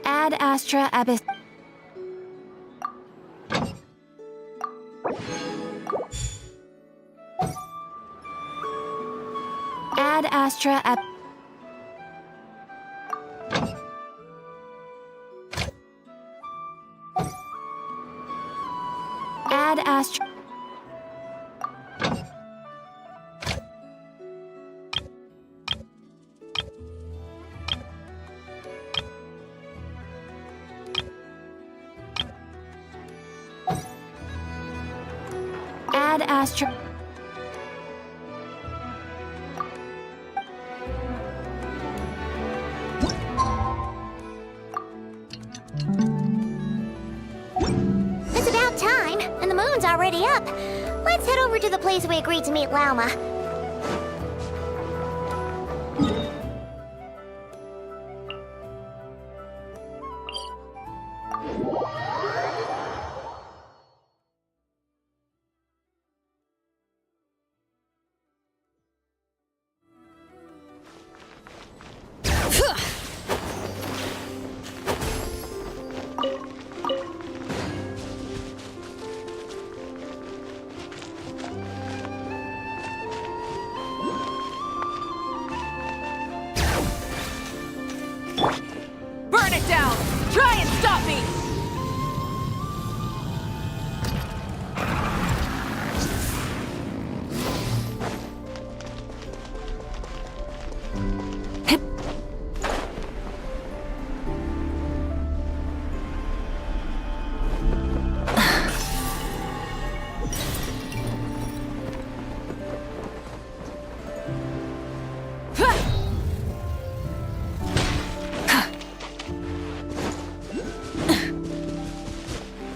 Ad Astra Abyss. Ad Astra Ab. Ad Astra. Ad Astra. It's about time, and the moon's already up. Let's head over to the place we agreed to meet Lauma. Burn it down! Try and stop me!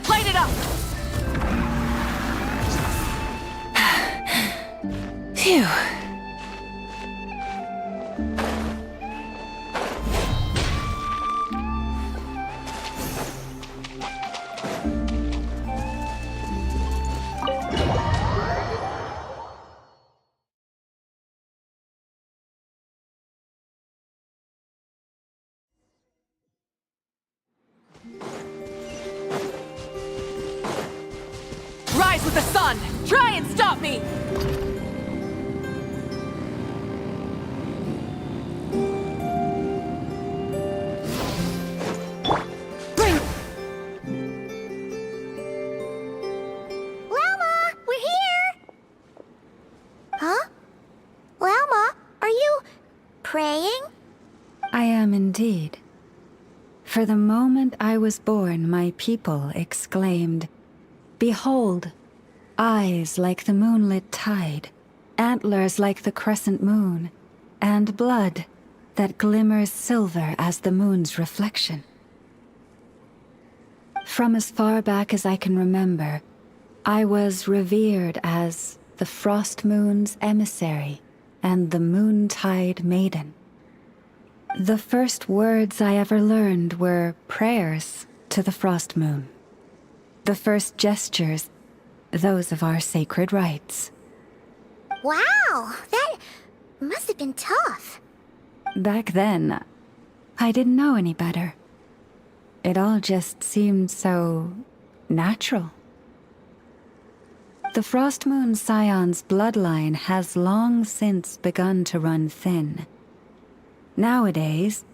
Light it up! Phew. Rise with the sun! Try and stop me! Bring... Lauma, we're here! Huh? Lauma, are you praying? I am indeed. For the moment I was born, my people exclaimed, "Behold, eyes like the moonlit tide, antlers like the crescent moon, and blood that glimmers silver as the moon's reflection." From as far back as I can remember, I was revered as the frost moon's emissary and the moontide maiden. The first words I ever learned were prayers to the frost moon. The first gestures, those of our sacred rites. Wow, that must have been tough. Back then, I didn't know any better. It all just seemed so natural. The Frost Moon Scion's bloodline has long since begun to run thin. Nowadays,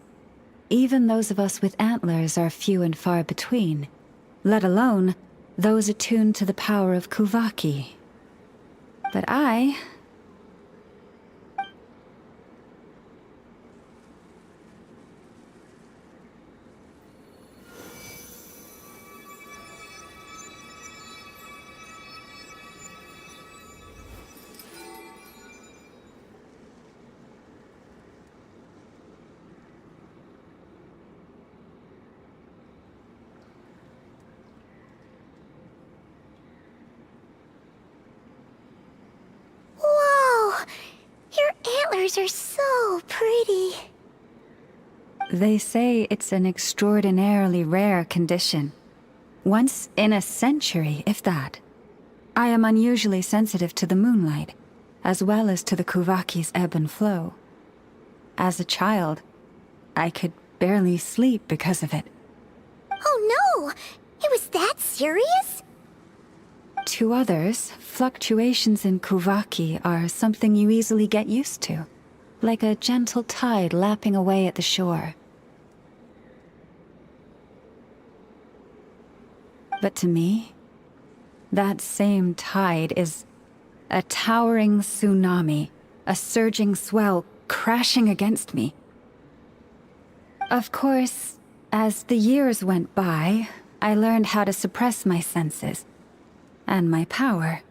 even those of us with antlers are few and far between, let alone those attuned to the power of Kuvaki. But I... flowers are so pretty. They say it's an extraordinarily rare condition. Once in a century, if that. I am unusually sensitive to the moonlight, as well as to the Kuvaki's ebb and flow. As a child, I could barely sleep because of it. Oh no! It was that serious? To others, fluctuations in Kuvaki are something you easily get used to, like a gentle tide lapping away at the shore. But to me, that same tide is a towering tsunami, a surging swell crashing against me. Of course, as the years went by, I learned how to suppress my senses and my power,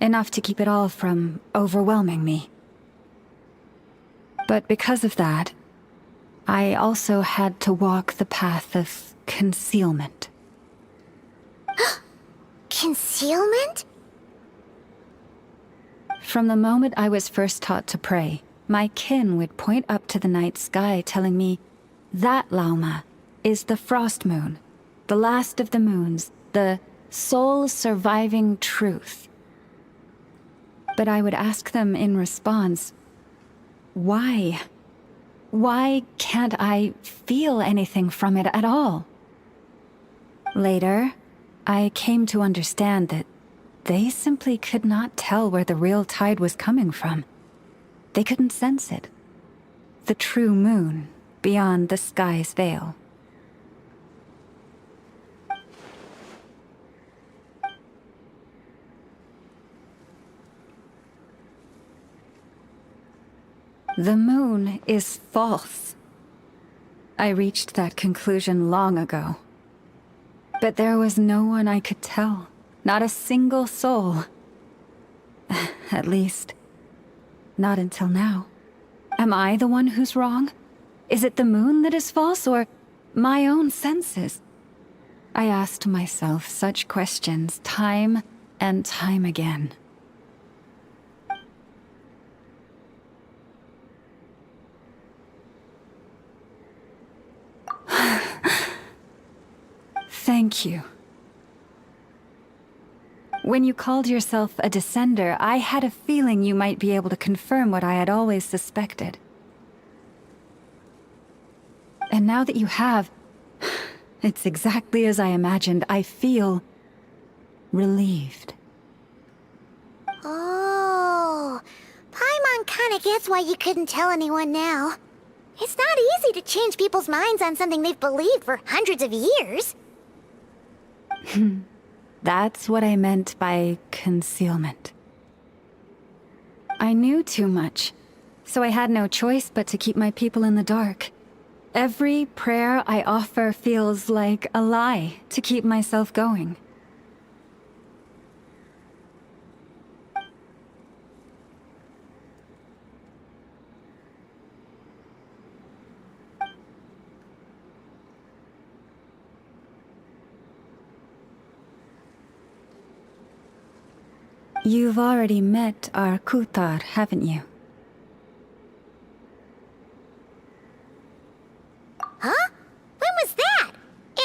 enough to keep it all from overwhelming me. But because of that, I also had to walk the path of concealment. Concealment? From the moment I was first taught to pray, my kin would point up to the night sky telling me, "That, Lauma, is the frost moon, the last of the moons, the sole surviving truth." But I would ask them in response, why? Why can't I feel anything from it at all? Later, I came to understand that they simply could not tell where the real tide was coming from. They couldn't sense it. The true moon beyond the sky's veil. The moon is false. I reached that conclusion long ago. But there was no one I could tell. Not a single soul. At least, not until now. Am I the one who's wrong? Is it the moon that is false, or my own senses? I asked myself such questions time and time again. Thank you. When you called yourself a descender, I had a feeling you might be able to confirm what I had always suspected. And now that you have, it's exactly as I imagined. I feel relieved. Oh, Paimon kinda gets why you couldn't tell anyone now. It's not easy to change people's minds on something they've believed for hundreds of years. That's what I meant by concealment. I knew too much, so I had no choice but to keep my people in the dark. Every prayer I offer feels like a lie to keep myself going. You've already met our Kutar, haven't you? Huh? When was that?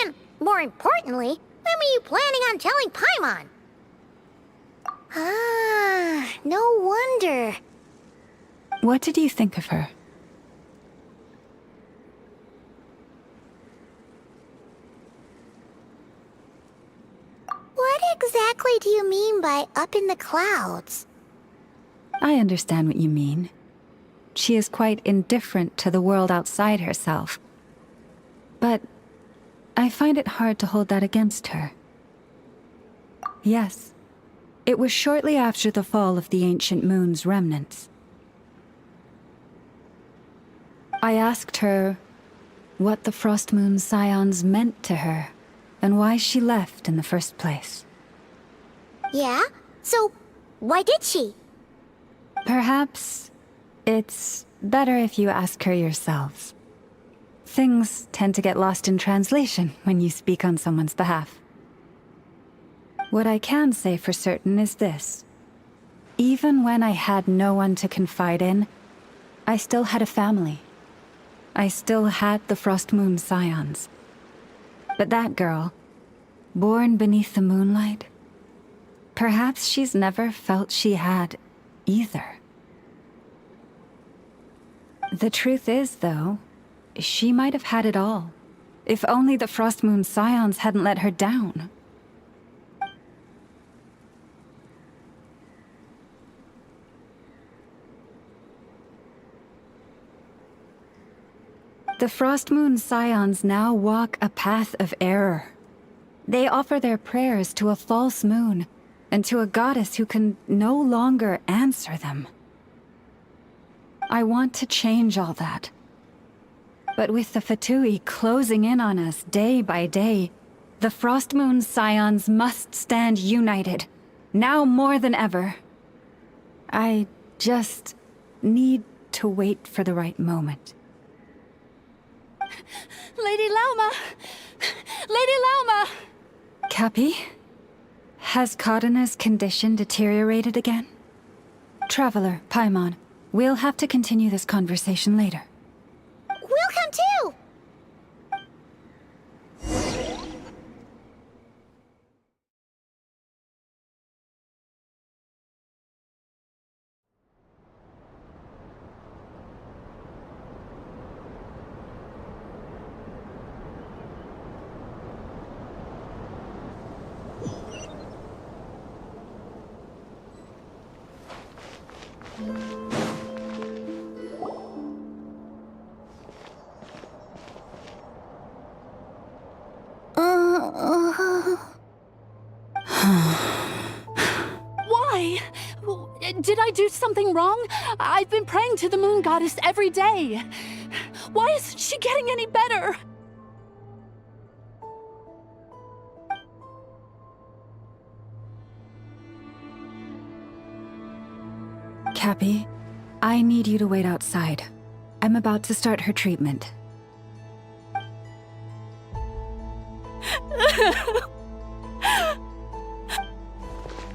And, more importantly, when were you planning on telling Paimon? Ah, no wonder. What did you think of her? What exactly do you mean by up in the clouds? I understand what you mean. She is quite indifferent to the world outside herself. But I find it hard to hold that against her. Yes, it was shortly after the fall of the ancient moon's remnants. I asked her what the Frost Moon Scions meant to her, and why she left in the first place. Yeah? So, why did she? Perhaps it's better if you ask her yourselves. Things tend to get lost in translation when you speak on someone's behalf. What I can say for certain is this. Even when I had no one to confide in, I still had a family. I still had the Frost Moon Scions. But that girl, born beneath the moonlight, perhaps she's never felt she had either. The truth is, though, she might have had it all, if only the Frost Moon Scions hadn't let her down. The Frost Moon Scions now walk a path of error. They offer their prayers to a false moon, and to a goddess who can no longer answer them. I want to change all that. But with the Fatui closing in on us day by day, the Frost Moon Scions must stand united, now more than ever. I just need to wait for the right moment. Lady Lauma! Lady Lauma! Cappy? Has Cardina's condition deteriorated again? Traveler, Paimon, we'll have to continue this conversation later. We'll come too! Why? Did I do something wrong? I've been praying to the moon goddess every day. Why isn't she getting any better? Cappy, I need you to wait outside. I'm about to start her treatment.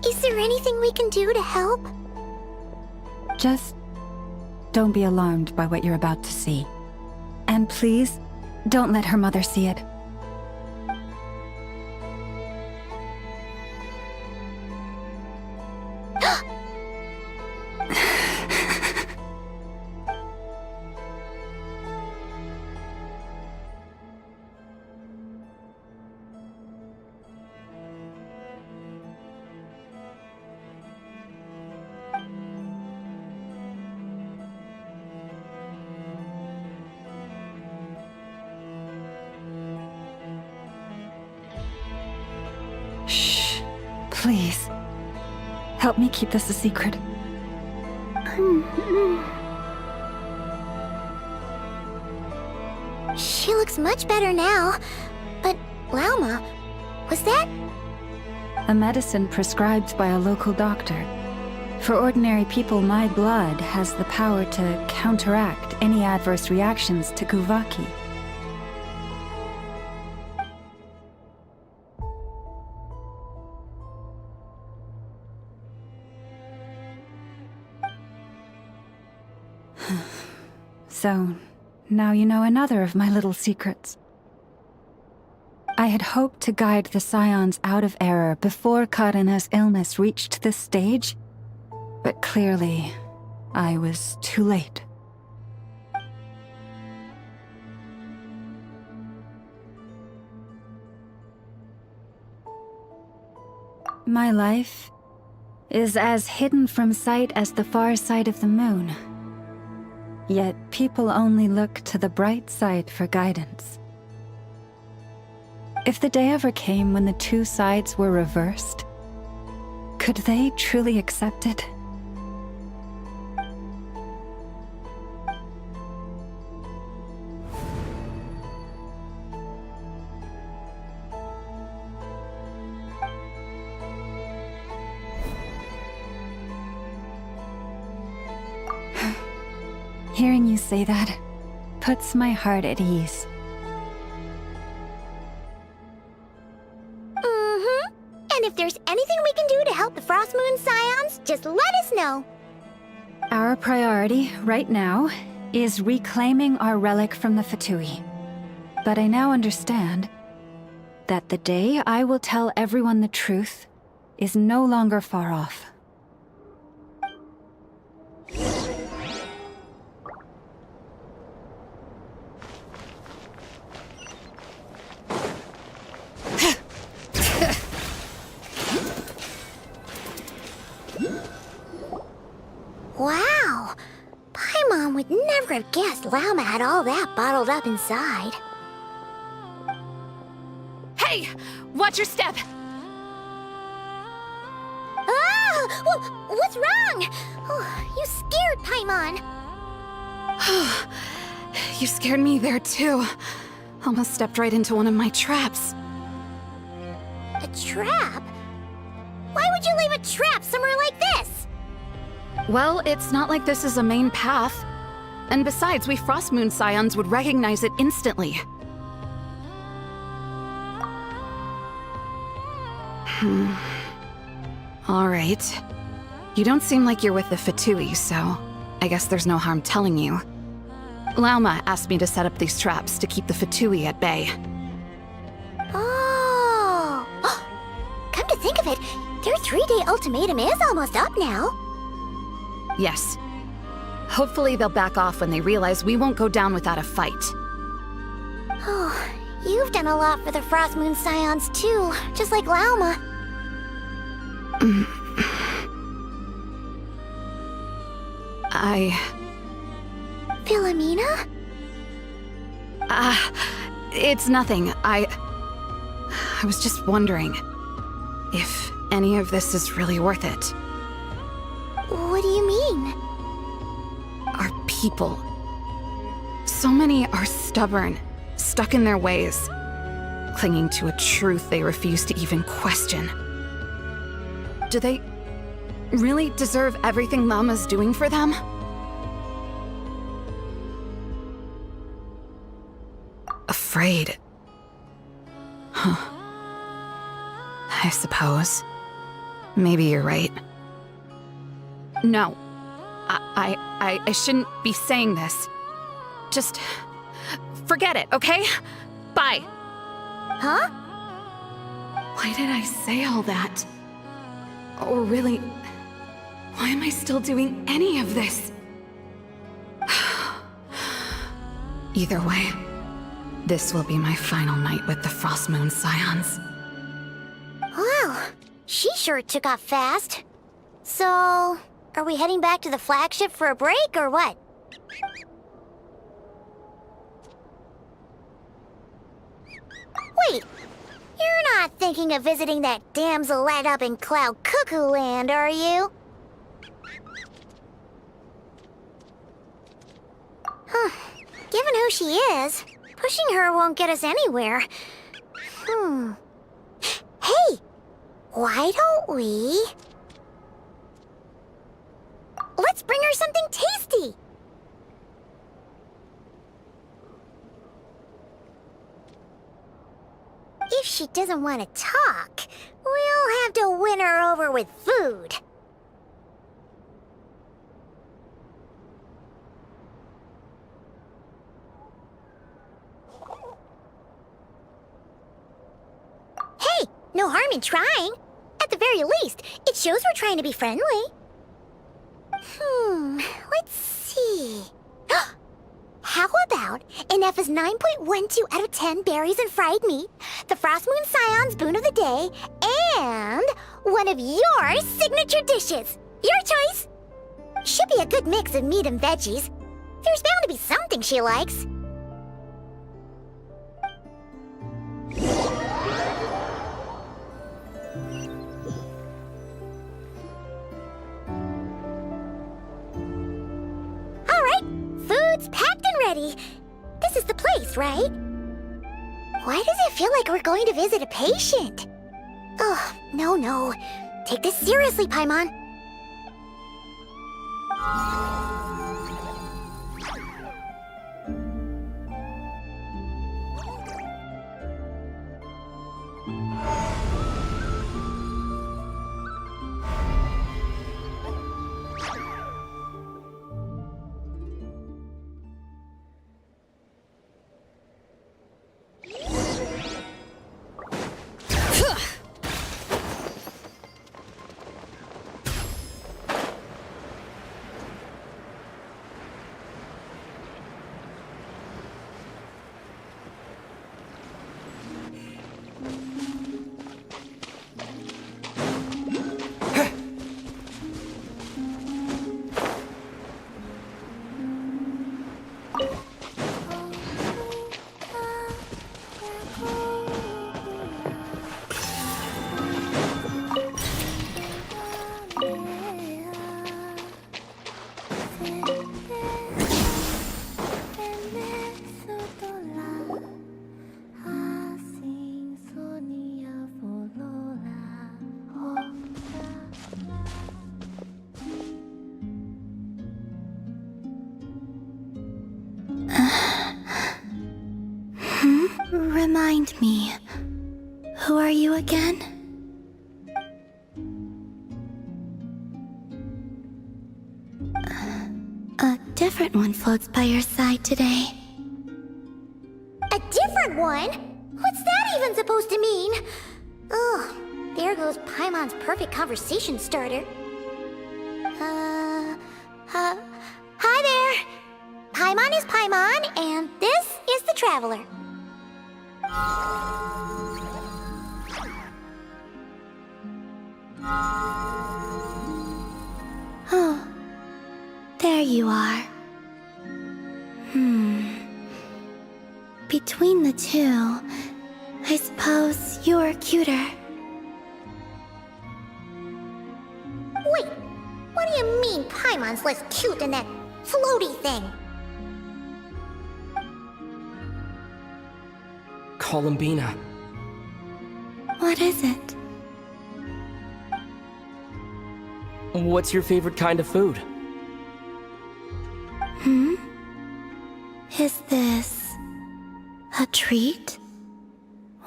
Is there anything we can do to help? Just don't be alarmed by what you're about to see. And please, don't let her mother see it. Shh. Please. Help me keep this a secret. She looks much better now. But, Lauma, was that? A medicine prescribed by a local doctor. For ordinary people, my blood has the power to counteract any adverse reactions to Kuvaki. So, now you know another of my little secrets. I had hoped to guide the Scions out of error before Karina's illness reached this stage, but clearly, I was too late. My life is as hidden from sight as the far side of the moon. Yet people only look to the bright side for guidance. If the day ever came when the two sides were reversed, could they truly accept it? Hearing you say that puts my heart at ease. And if there's anything we can do to help the Frost Moon Scions, just let us know. Our Our priority, right now, is reclaiming our relic from the Fatui. But I now understand that the day I will tell everyone the truth is no longer far off. Wow! Paimon would never have guessed Llama had all that bottled up inside. Hey! Watch your step! Ah! What's wrong? Oh, you scared Paimon. You scared me there too. Almost stepped right into one of my traps. A trap? Why would you leave a trap somewhere like this? Well, it's not like this is a main path. And besides, we Frostmoon Scions would recognize it instantly. Alright. You don't seem like you're with the Fatui, so I guess there's no harm telling you. Lauma asked me to set up these traps to keep the Fatui at bay. Oh! Come to think of it, their 3-day ultimatum is almost up now. Yes. Hopefully they'll back off when they realize we won't go down without a fight. Oh, you've done a lot for the Frostmoon Scions too, just like Lauma. Philomena? It's nothing. I was just wondering if any of this is really worth it. What do you mean? Our people. So many are stubborn, stuck in their ways, clinging to a truth they refuse to even question. Do they really deserve everything Lama's doing for them? Afraid. Huh. I suppose. Maybe you're right. No. I shouldn't be saying this. Just forget it, okay? Bye. Huh? Why did I say all that? Or really, why am I still doing any of this? Either way, this will be my final night with the Frostmoon Scions. Wow, she sure took off fast. So, are we heading back to the flagship for a break, or what? Wait, you're not thinking of visiting that damselette up in Cloud Cuckoo Land, are you? Huh. Given who she is, pushing her won't get us anywhere. Hey! Why don't we... Let's bring her something tasty! If she doesn't want to talk, we'll have to win her over with food. Hey, no harm in trying. At the very least, it shows we're trying to be friendly. Let's see. How about Ineffa's 9.12 out of 10 berries and fried meat, the Frostmoon Scion's boon of the day, and one of your signature dishes? Your choice. Should be a good mix of meat and veggies. There's bound to be something she likes. Food's packed and ready. This is the place, right? Why does it feel like we're going to visit a patient? Oh, no. Take this seriously, Paimon. Remind me, who are you again? A different one floats by your side today. A different one? What's that even supposed to mean? Oh, there goes Paimon's perfect conversation starter. Hi there! Paimon is Paimon, and this is the Traveler. Oh, there you are. Between the two, I suppose you're cuter. Wait, what do you mean Paimon's less cute than that floaty thing? Columbina. What is it? What's your favorite kind of food? Is this a treat?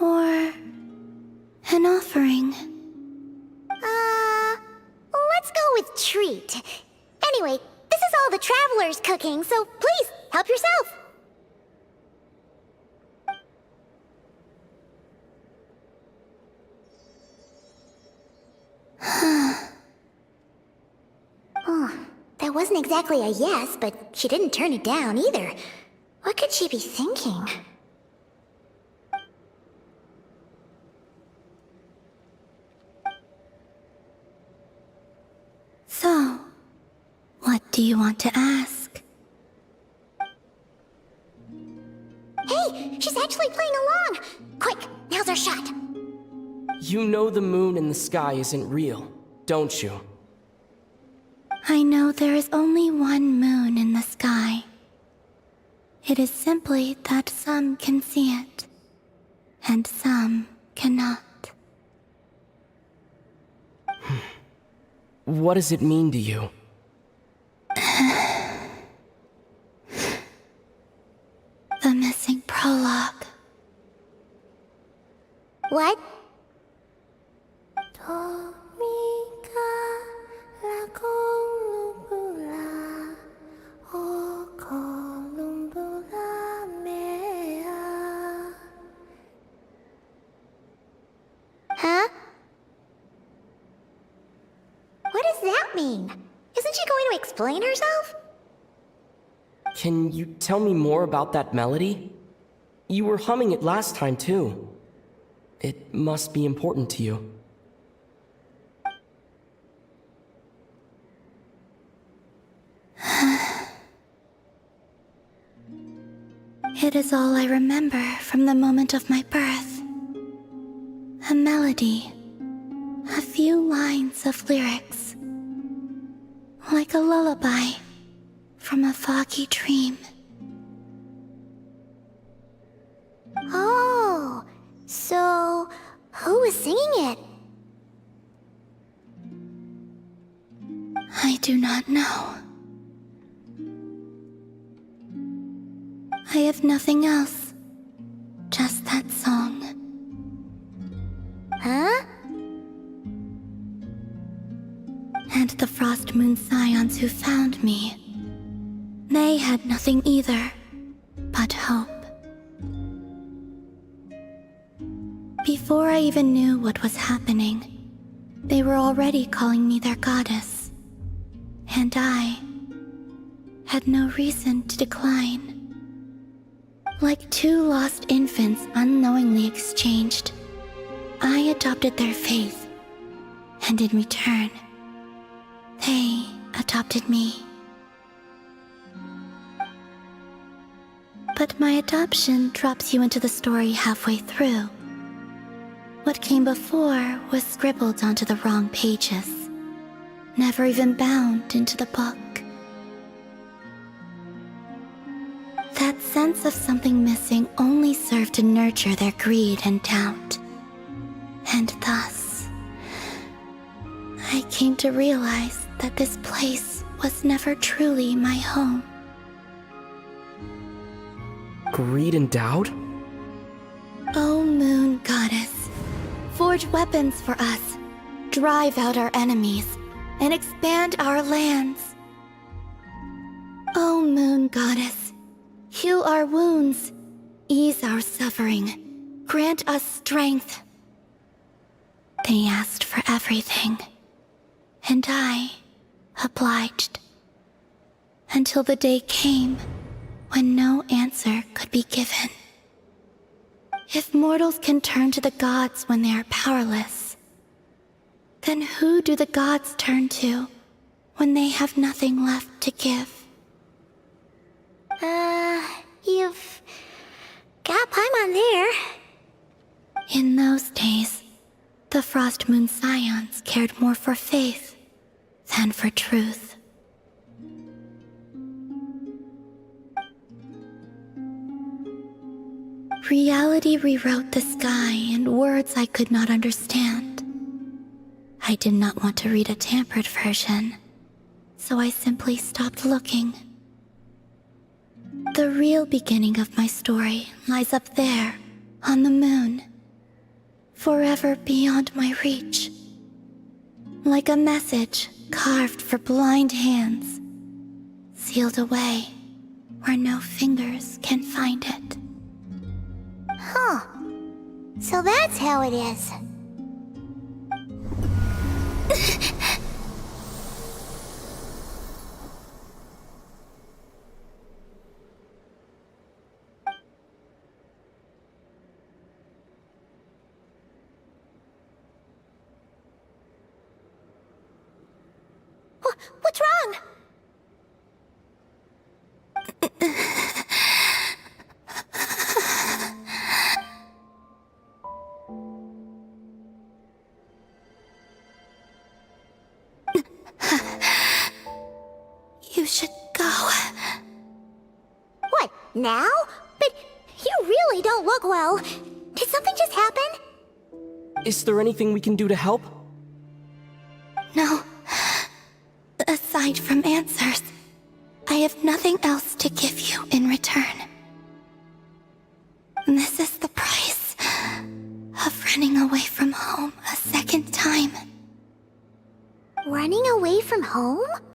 Or an offering? Let's go with treat. Anyway, this is all the Traveler's cooking, so please, help yourself. Oh, that wasn't exactly a yes, but she didn't turn it down either. What could she be thinking? So, what do you want to ask? Hey, she's actually playing along! Quick, now's our shot. You know the moon in the sky isn't real, don't you? I know there is only one moon in the sky. It is simply that some can see it, and some cannot. What does it mean to you? The missing prologue. What? Huh? What does that mean? Isn't she going to explain herself? Can you tell me more about that melody? You were humming it last time, too. It must be important to you. It is all I remember from the moment of my birth. A melody. A few lines of lyrics. Like a lullaby from a foggy dream. Oh, so who was singing it? I do not know. I have nothing else. Just that song. Huh? And the Frost Moon Scions who found me. They had nothing either, but hope. Before I even knew what was happening, they were already calling me their goddess. And I had no reason to decline. Like two lost infants unknowingly exchanged, I adopted their faith, and in return, they adopted me. But my adoption drops you into the story halfway through. What came before was scribbled onto the wrong pages, never even bound into the book. That sense of something missing only served to nurture their greed and doubt. And thus, I came to realize that this place was never truly my home. Greed and doubt? Oh, forge weapons for us, drive out our enemies, and expand our lands. O Moon Goddess, heal our wounds, ease our suffering, grant us strength. They asked for everything, and I obliged. Until the day came when no answer could be given. If mortals can turn to the gods when they are powerless, then who do the gods turn to when they have nothing left to give? You've got Paimon there. In those days, the Frost Moon Scions cared more for faith than for truth. Reality rewrote the sky in words I could not understand. I did not want to read a tampered version, so I simply stopped looking. The real beginning of my story lies up there, on the moon, forever beyond my reach. Like a message carved for blind hands, sealed away where no fingers can find it. Huh. So that's how it is. What's wrong? You should go. What, now? But you really don't look well. Did something just happen? Is there anything we can do to help? No. Aside from answers, I have nothing else to give you in return. This is the price of running away from home a second time. Running away from home?